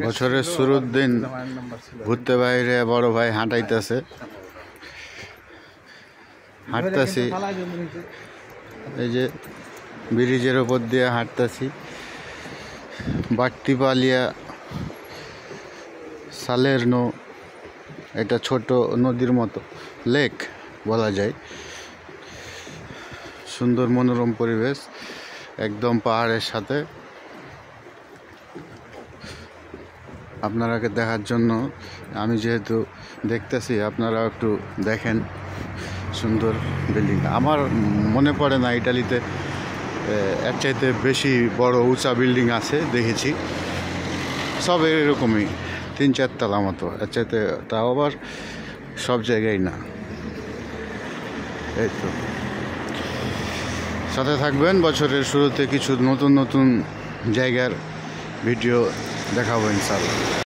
বছরের শুরুর দিন ঘুরতে বাইরে বড় ভাই হাঁটাইতেছে, হাঁটতেছি এই যে ব্রিজের ওপর দিয়ে হাঁটতেছি। বাট্টি পালিয়া সালেরনো, এটা ছোট নদীর মতো লেক বলা যায়। সুন্দর মনোরম পরিবেশ, একদম পাহাড়ের সাথে। আপনারাকে দেখার জন্য আমি যেহেতু দেখতেছি, আপনারাও একটু দেখেন। সুন্দর বিল্ডিং, আমার মনে পড়ে না ইটালিতে এর চাইতে বেশি বড় উঁচা বিল্ডিং আছে, দেখেছি সব এরকমই 3-4 তলা মতো, এর চাইতে, তাও আবার সব জায়গায় না। এই তো, সাথে থাকবেন। বছরের শুরুতে কিছু নতুন নতুন জায়গার ভিডিও দেখাবো ইনশাআল্লাহ।